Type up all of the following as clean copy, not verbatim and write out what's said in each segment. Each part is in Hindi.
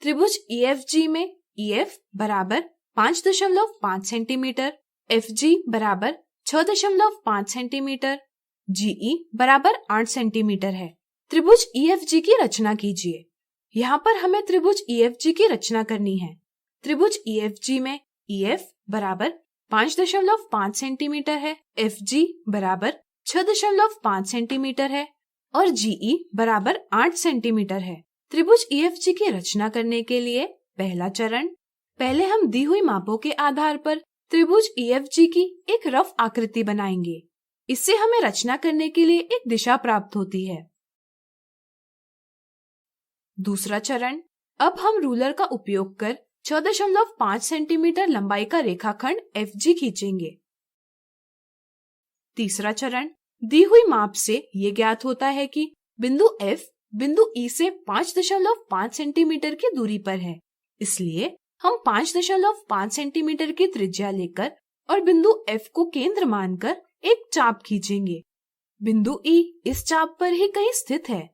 त्रिभुज EFG में EF बराबर 5.5 सेंटीमीटर, FG बराबर 6.5 सेंटीमीटर, GE बराबर 8 सेंटीमीटर है। त्रिभुज EFG की रचना कीजिए। यहाँ पर हमें त्रिभुज EFG की रचना करनी है। त्रिभुज EFG में EF बराबर 5.5 सेंटीमीटर है, FG बराबर 6.5 सेंटीमीटर है और GE बराबर 8 सेंटीमीटर है। त्रिभुज EFG की रचना करने के लिए पहला चरण, पहले हम दी हुई मापों के आधार पर त्रिभुज EFG की एक रफ आकृति बनाएंगे। इससे हमें रचना करने के लिए एक दिशा प्राप्त होती है। दूसरा चरण, अब हम रूलर का उपयोग कर 6.5 सेंटीमीटर लंबाई का रेखाखंड FG खींचेंगे। तीसरा चरण, दी हुई माप से ये ज्ञात होता है कि बिंदु F बिंदु E से 5.5 सेंटीमीटर की दूरी पर है। इसलिए हम 5.5 सेंटीमीटर की त्रिज्या लेकर और बिंदु F को केंद्र मानकर एक चाप खींचेंगे। बिंदु E इस चाप पर ही कहीं स्थित है।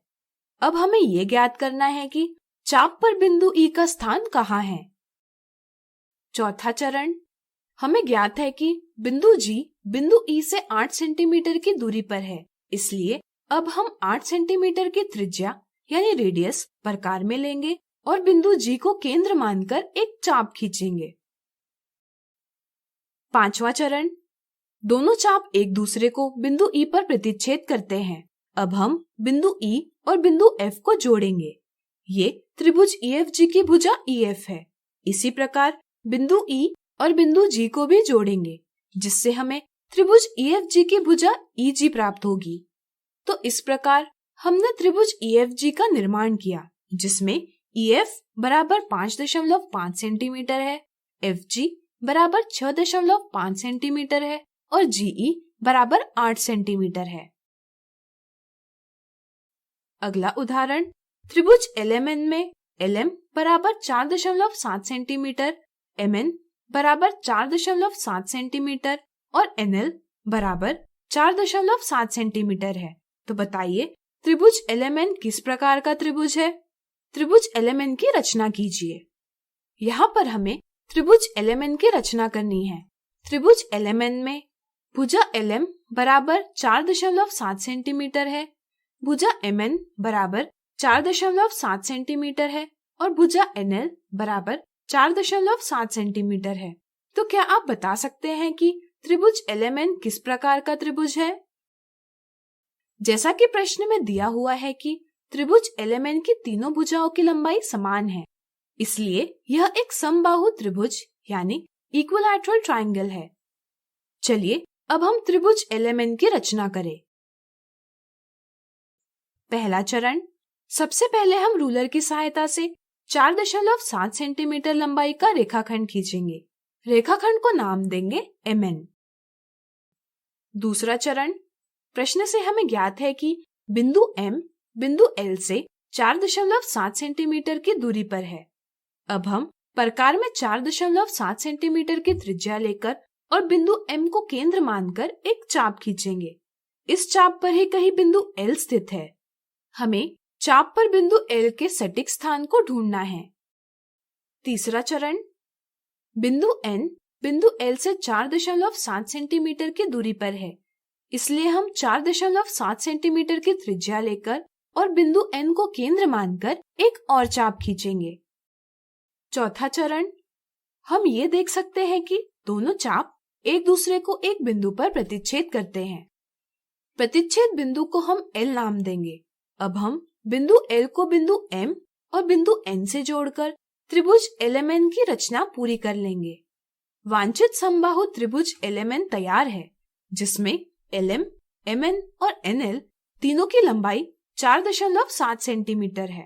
अब हमें ये ज्ञात करना है कि चाप पर बिंदु E का स्थान कहाँ है। चौथा चरण, हमें ज्ञात है कि बिंदु G बिंदु E से 8 सेंटीमीटर की दूरी पर है। इसलिए अब हम 8 सेंटीमीटर की त्रिज्या यानी रेडियस प्रकार में लेंगे और बिंदु G को केंद्र मानकर एक चाप खींचेंगे। पांचवा चरण, दोनों चाप एक दूसरे को बिंदु E पर प्रतिच्छेद करते हैं। अब हम बिंदु E और बिंदु F को जोड़ेंगे। ये त्रिभुज EFG की भुजा EF है। इसी प्रकार बिंदु E और बिंदु G को भी जोड़ेंगे, जिससे हमें त्रिभुज EFG की भुजा EG प्राप्त होगी। तो इस प्रकार हमने त्रिभुज EFG का निर्माण किया, जिसमें EF बराबर 5.5 सेंटीमीटर है, FG बराबर 6.5 सेंटीमीटर है और GE बराबर 8 सेंटीमीटर है। अगला उदाहरण, त्रिभुज LMN में LM बराबर 4.7 सेंटीमीटर, MN बराबर 4.7 सेंटीमीटर और NL बराबर 4.7 सेंटीमीटर है। तो बताइए त्रिभुज LMN किस प्रकार का त्रिभुज है। त्रिभुज LMN की रचना कीजिए। यहाँ पर हमें त्रिभुज LMN की रचना करनी है। त्रिभुज LMN में भुजा LM बराबर 4.7 सेंटीमीटर है, भुजा MN बराबर 4.7 सेंटीमीटर है और भुजा NL बराबर 4.7 सेंटीमीटर है। तो क्या आप बता सकते हैं कि त्रिभुज LMN किस प्रकार का त्रिभुज है? जैसा कि प्रश्न में दिया हुआ है कि त्रिभुज LMN की तीनों भुजाओं की लंबाई समान है, इसलिए यह एक समबाहु त्रिभुज यानी इक्विलैटरल ट्रायंगल है। चलिए अब हम त्रिभुज LMN की रचना करें। पहला चरण, सबसे पहले हम रूलर की सहायता से 4.7 सेंटीमीटर लंबाई का रेखाखंड खींचेंगे। रेखाखंड को नाम देंगे MN। दूसरा चरण, प्रश्न से हमें ज्ञात है कि बिंदु M बिंदु L से 4.7 सेंटीमीटर की दूरी पर है। अब हम प्रकार में 4.7 सेंटीमीटर की त्रिज्या लेकर और बिंदु M को केंद्र मानकर एक चाप खींचेंगे। इस चाप पर ही कहीं बिंदु L स्थित है। हमें चाप पर बिंदु L के सटीक स्थान को ढूंढना है। तीसरा चरण, बिंदु N बिंदु L से 4.7 सेंटीमीटर की दूरी पर है, इसलिए हम 4.7 सेंटीमीटर की त्रिज्या लेकर और बिंदु N को केंद्र मानकर एक और चाप खींचेंगे। चौथा चरण, हम ये देख सकते हैं कि दोनों चाप एक दूसरे को एक बिंदु पर प्रतिच्छेद करते हैं। प्रतिच्छेद बिंदु को हम L नाम देंगे। अब हम बिंदु L को बिंदु M और बिंदु N से जोड़कर त्रिभुज LMN की रचना पूरी कर लेंगे। वांछित समबाहु त्रिभुज LMN तैयार है, जिसमें LM, MN और NL तीनों की लंबाई 4.7 सेंटीमीटर है।